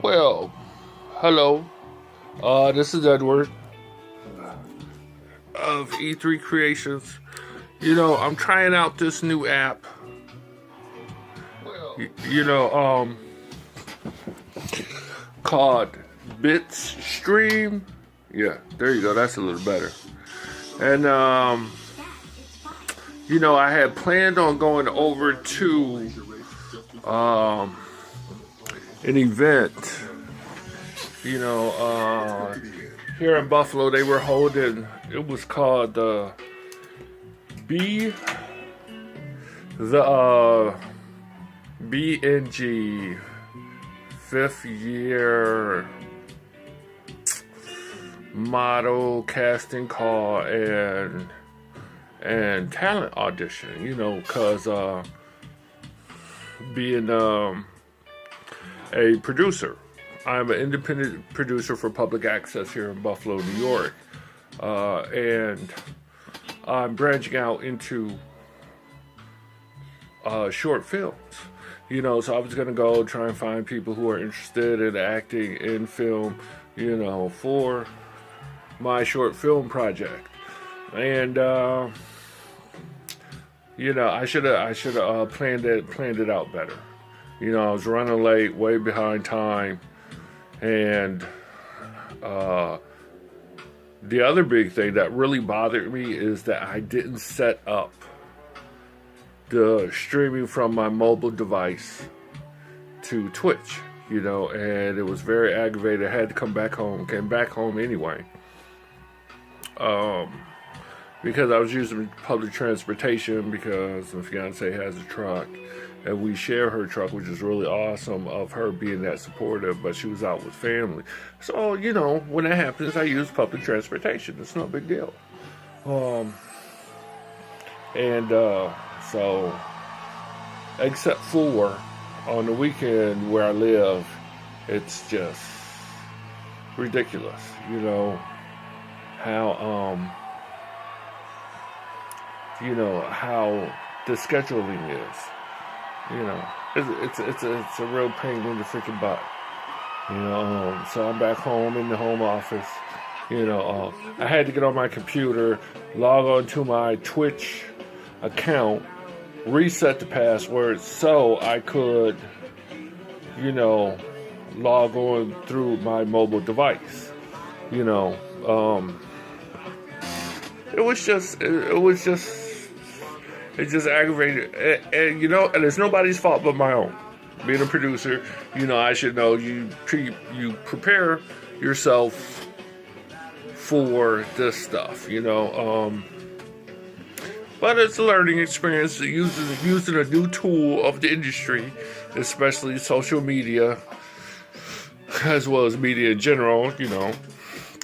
Well, hello. This is Edward of E3 Creations. I'm trying out this new app. Called Bits Stream. Yeah, there you go. That's a little better. And I had planned on going over to an event. Here in Buffalo, they were holding. It was called the BNG 5th year model casting call and talent audition. Because being a producer. I'm an independent producer for public access here in Buffalo, New York. And I'm branching out into short films. So I was going to go try and find people who are interested in acting in film, for my short film project. And, I should have planned it out better. I was running late, way behind time. And the other big thing that really bothered me is that I didn't set up the streaming from my mobile device to Twitch, and it was very aggravating. I had to came back home anyway. Because I was using public transportation because my fiance has a truck. And we share her truck, which is really awesome of her being that supportive, but she was out with family. So, when that happens, I use public transportation. It's no big deal. So, except for on the weekend where I live, it's just ridiculous, how the scheduling is. It's a real pain in the freaking butt. So I'm back home in the home office. I had to get on my computer, log on to my Twitch account, reset the password so I could, log on through my mobile device. It just aggravated, and it's nobody's fault but my own. Being a producer, I should know you prepare yourself for this stuff, but it's a learning experience using a new tool of the industry, especially social media, as well as media in general. You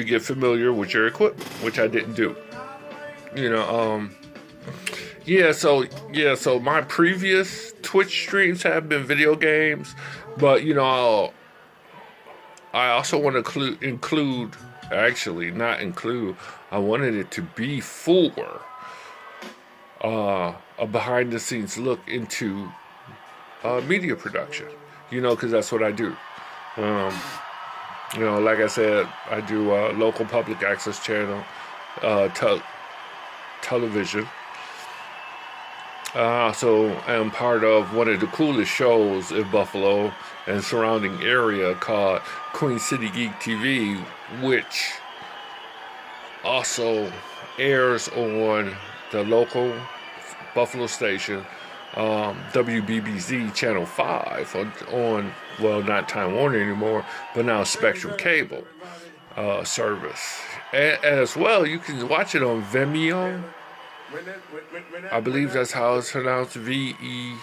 get familiar with your equipment, which I didn't do. So my previous Twitch streams have been video games, but I also want to I wanted it to be for a behind the scenes look into media production, because that's what I do. Like I said, I do a local public access channel, television. I also am part of one of the coolest shows in Buffalo and surrounding area called Queen City Geek TV, which also airs on the local Buffalo station, WBBZ Channel 5 on not Time Warner anymore, but now Spectrum Cable service. And as well, you can watch it on Vimeo. I believe that's how it's pronounced, VEMIOEO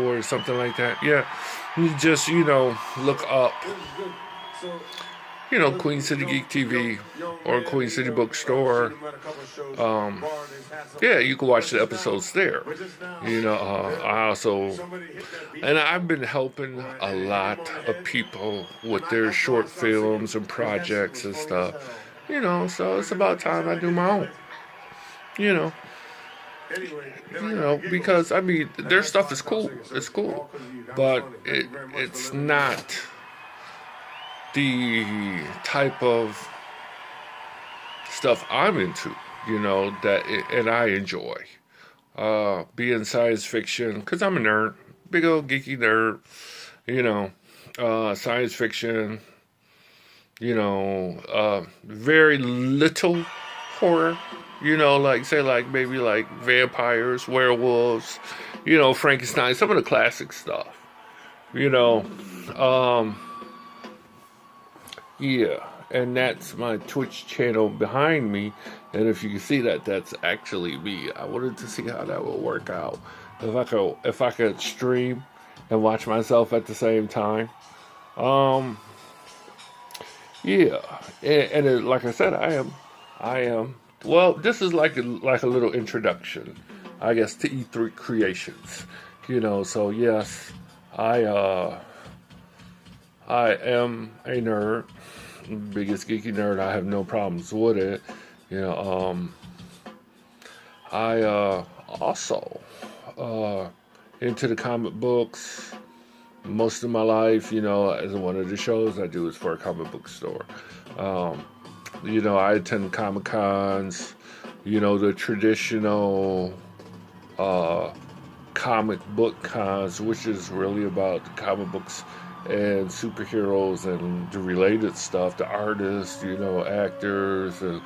or something like that. Yeah, you just, look up, Queen City Geek TV or Queen City Bookstore. You can watch the episodes there. I've been helping a lot of people with their short films and projects and stuff. So it's about time I do my own. You know, because I mean, their stuff is cool. It's cool, but it's not the type of stuff I'm into. You know and I enjoy. Being science fiction, because I'm a nerd, big old geeky nerd. You know, science fiction. You know, very little horror. You know, like say like maybe like vampires, werewolves. You know, Frankenstein, some of the classic stuff. You know, um, yeah, and that's my Twitch channel behind me. And if you can see that, that's actually me. I wanted to see how that would work out. If I could stream and watch myself at the same time. Um, yeah, like I said, I am. Well, this is like a little introduction, I guess, to E3 Creations. You know, so yes, I am a nerd, biggest geeky nerd. I have no problems with it. You know, I also into the comic books most of my life. You know, as one of the shows I do is for a comic book store. You know, I attend Comic Cons. You know, the traditional comic book cons, which is really about the comic books and superheroes and the related stuff, the artists, you know, actors, and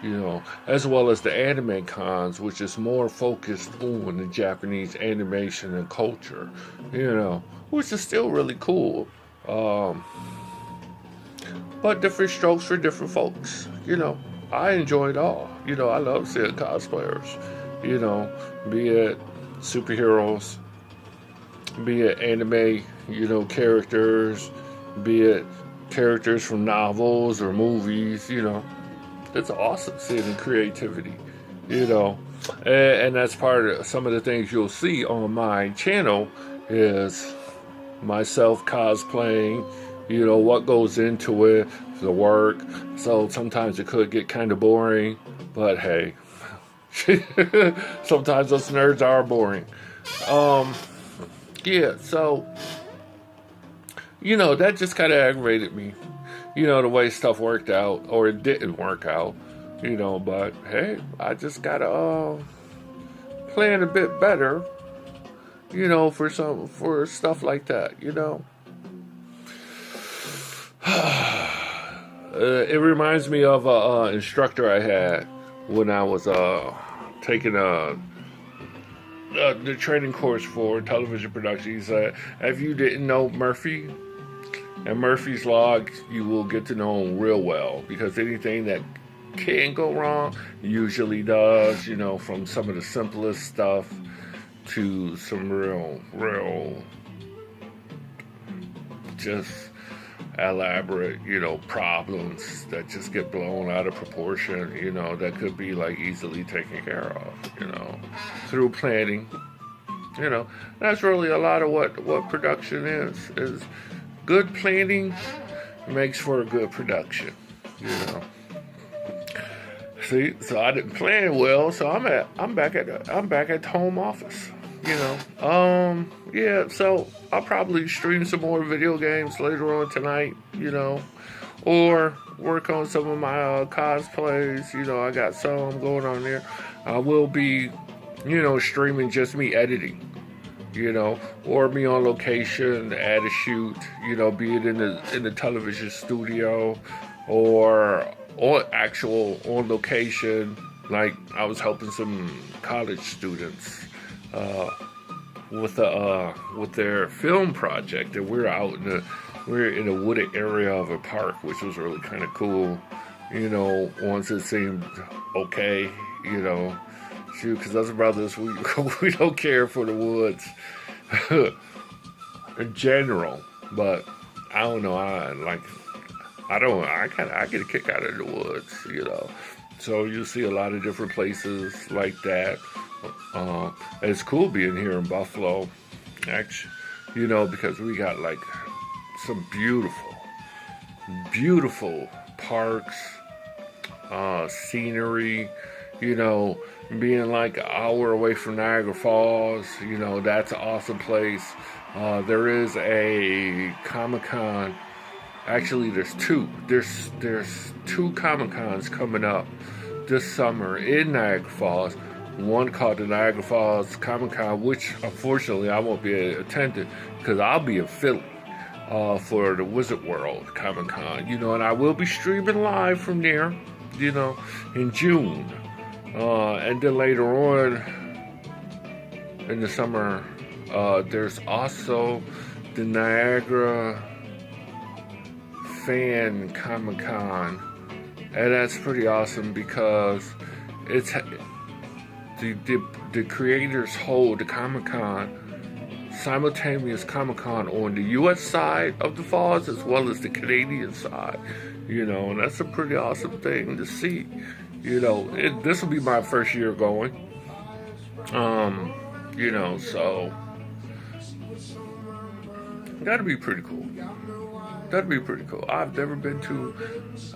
you know, as well as the anime cons, which is more focused on the Japanese animation and culture, you know, which is still really cool. But different strokes for different folks, you know. I enjoy it all. You know, I love seeing cosplayers, you know, be it superheroes, be it anime, you know, characters, be it characters from novels or movies, you know. It's awesome seeing the creativity, you know. And that's part of some of the things you'll see on my channel is myself cosplaying, you know, what goes into it, the work. So sometimes it could get kind of boring, but hey, sometimes us nerds are boring. Yeah, so, you know, that just kind of aggravated me. You know, the way stuff worked out, or it didn't work out, you know, but hey, I just gotta plan a bit better, you know, for stuff like that, you know. It reminds me of a instructor I had when I was taking the training course for television production. He said, if you didn't know Murphy and Murphy's Law, you will get to know him real well, because anything that can go wrong usually does, you know, from some of the simplest stuff to some real just elaborate, you know, problems that just get blown out of proportion, you know, that could be like easily taken care of, you know, through planning. You know, that's really a lot of what production is good planning makes for a good production, you know. See, so I didn't plan well, so I'm back at the home office, you know. Yeah, so I'll probably stream some more video games later on tonight, you know, or work on some of my cosplays. You know, I got some going on there. I will be, you know, streaming just me editing, you know, or me on location at a shoot, you know, be it in the television studio or on location. Like I was helping some college students with their film project, and we're in a wooded area of a park, which was really kind of cool. You know, once it seemed okay, you know, shoot, because us brothers, we don't care for the woods in general, but I don't know, I get a kick out of the woods, you know. So you see a lot of different places like that. It's cool being here in Buffalo, actually, you know, because we got like some beautiful parks, scenery, You know, being like an hour away from Niagara Falls, you know, that's an awesome place. There is a Comic-Con. Actually, there's two. There's two Comic-Cons coming up this summer in Niagara Falls. One called the Niagara Falls Comic-Con, which unfortunately I won't be attending because I'll be in Philly for the Wizard World Comic-Con. You know, and I will be streaming live from there, you know, in June. And then later on in the summer, there's also the Niagara Fan Comic-Con, and that's pretty awesome because it's the creators hold the Comic-Con, simultaneous Comic-Con on the U.S. side of the falls as well as the Canadian side, you know, and that's a pretty awesome thing to see. You know, this will be my first year going, you know, so that'd be pretty cool. That'd be pretty cool. I've never been to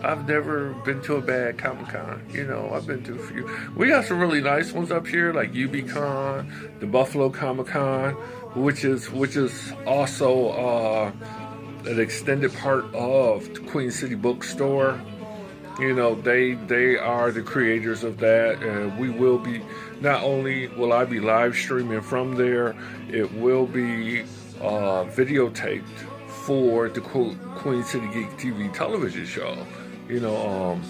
a bad Comic-Con. You know, I've been to a few. We got some really nice ones up here, like UBCon, the Buffalo Comic-Con, which is also an extended part of the Queen City Bookstore. You know, they are the creators of that, and we will be. Not only will I be live streaming from there, it will be videotaped for the Queen City Geek TV television show, you know,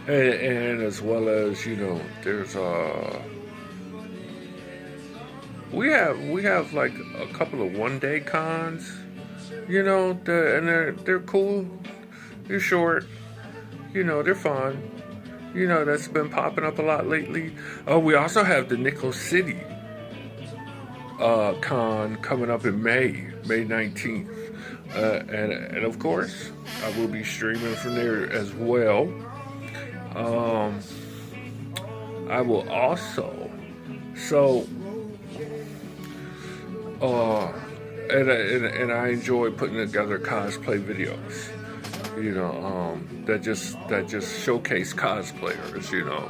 and as well as, you know, there's we have like a couple of one-day cons, you know, and they're cool, they're short, you know, they're fun, you know, that's been popping up a lot lately. We also have the Nickel City con coming up in May 19th, and of course I will be streaming from there as well. I will also and I enjoy putting together cosplay videos, you know, that just showcase cosplayers, you know.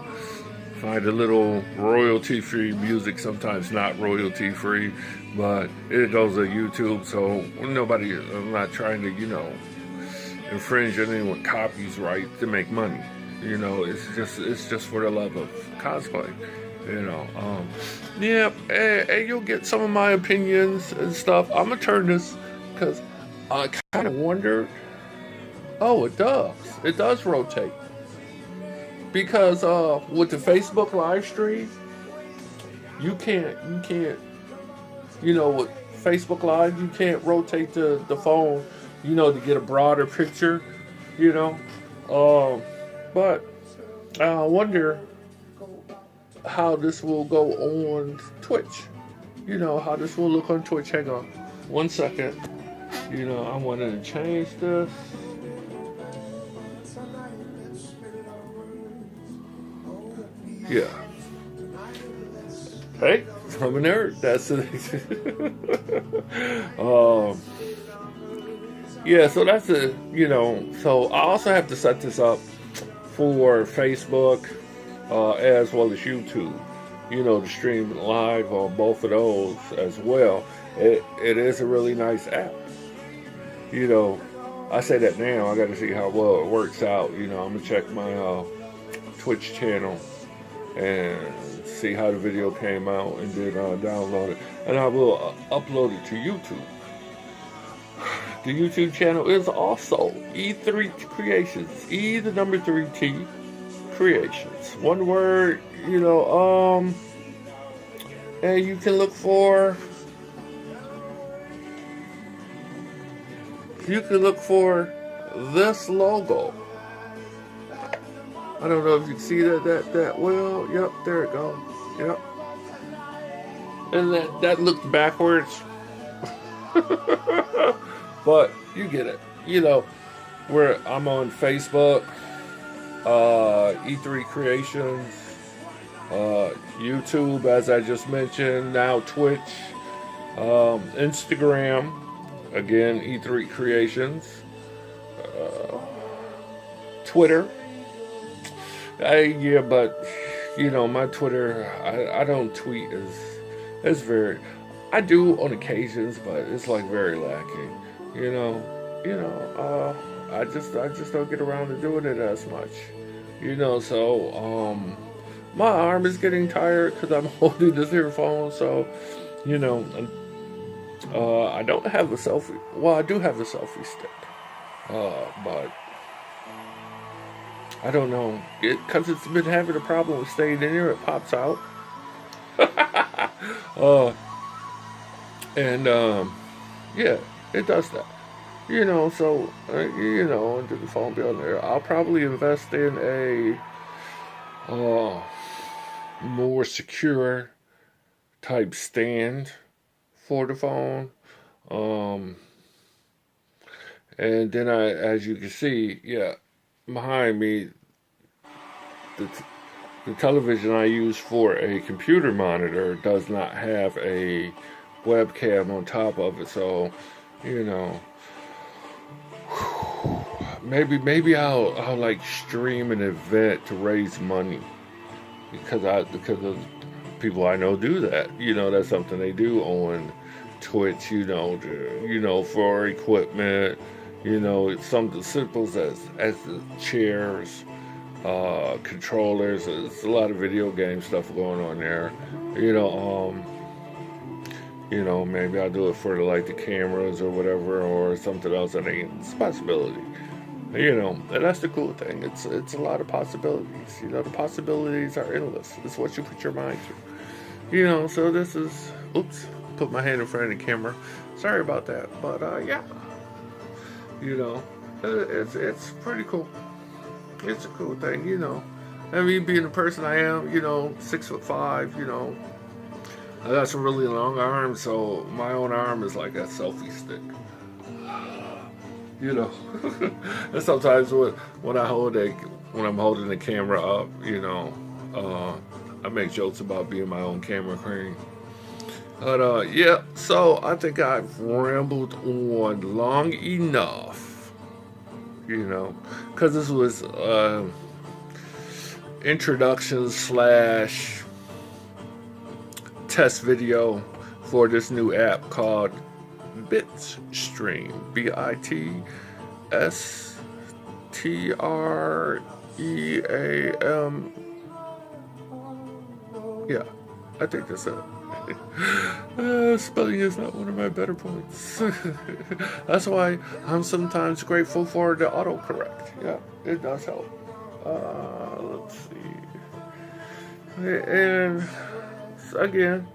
Find a little royalty-free music, sometimes not royalty-free, but it goes on YouTube, so I'm not trying to, you know, infringe on anyone copies right to make money. You know, it's just for the love of cosplay, you know. Yeah, and you'll get some of my opinions and stuff. I'm gonna turn this, because I kind of wondered, oh, it does rotate. Because with the Facebook live stream, you can't, you know, with Facebook Live, you can't rotate the phone, you know, to get a broader picture, you know. But I wonder how this will go on Twitch. You know, how this will look on Twitch. Hang on 1 second. You know, I wanted to change this. Yeah. Hey, I'm a nerd. That's it. Yeah, so that's it. You know, so I also have to set this up for Facebook as well as YouTube. You know, to stream live on both of those as well. It is a really nice app. You know, I say that now. I got to see how well it works out. You know, I'm gonna check my Twitch channel and see how the video came out, and then download it, and I will upload it to YouTube. The YouTube channel is also E3T Creations, E3T Creations, one word, you know, and you can look for this logo. I don't know if you can see that well. Yep, there it goes. Yep. And that looked backwards. But you get it. You know, where I'm on Facebook, E3 Creations, YouTube, as I just mentioned, now Twitch, Instagram, again, E3 Creations, Twitter, Yeah, but you know, my Twitter, I don't tweet as it's very. I do on occasions, but it's like very lacking. You know, I just don't get around to doing it as much. You know, so my arm is getting tired because I'm holding this earphone. So, you know, I don't have a selfie. Well, I do have a selfie stick, but I don't know because it's been having a problem with staying in here. It pops out. uh, and yeah, it does that. You know, so you know, and the phone bill there. I'll probably invest in a more secure type stand for the phone. Um, and then as you can see, yeah, behind me, the the television I use for a computer monitor does not have a webcam on top of it, so you know, maybe I'll like stream an event to raise money because of people I know do that. You know, that's something they do on Twitch. For equipment. You know, it's something simple as the chairs, controllers. There's a lot of video game stuff going on there. You know, maybe I'll do it for the cameras or whatever, or something else. It's a possibility. You know, and that's the cool thing. It's a lot of possibilities. You know, the possibilities are endless. It's what you put your mind to. You know, so this is. Oops, put my hand in front of the camera. Sorry about that, but yeah. You know, it's pretty cool. It's a cool thing. You know, I mean, being the person I am, 6'5", I got some really long arms, so my own arm is like a selfie stick. You know, and sometimes when I'm holding the camera up, I make jokes about being my own camera crane. But yeah, so I think I've rambled on long enough, because this was introduction / test video for this new app called Bitstream, BITSTREAM. Yeah, I think that's it. Spelling is not one of my better points. That's why I'm sometimes grateful for the autocorrect. Yeah, it does help. Let's see. And again,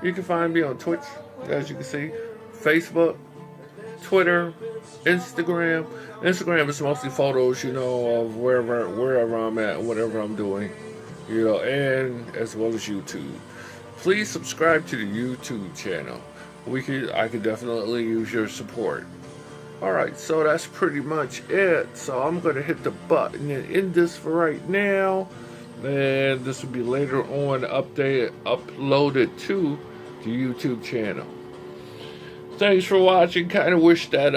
you can find me on Twitch, as you can see, Facebook, Twitter, Instagram. Instagram is mostly photos, of wherever I'm at, whatever I'm doing, and as well as YouTube. Please subscribe to the YouTube channel. I could definitely use your support. Alright, so that's pretty much it. So I'm going to hit the button and end this for right now. And this will be later on uploaded to the YouTube channel. Thanks for watching. Kind of wish that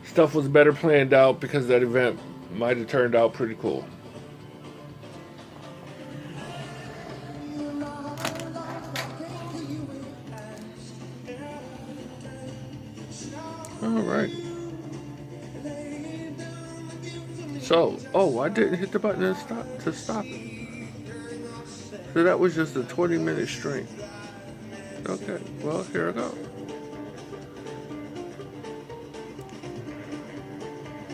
stuff was better planned out, because that event might have turned out pretty cool. Alright. So, I didn't hit the button to stop it. So that was just a 20-minute stream. Okay, well, here I go.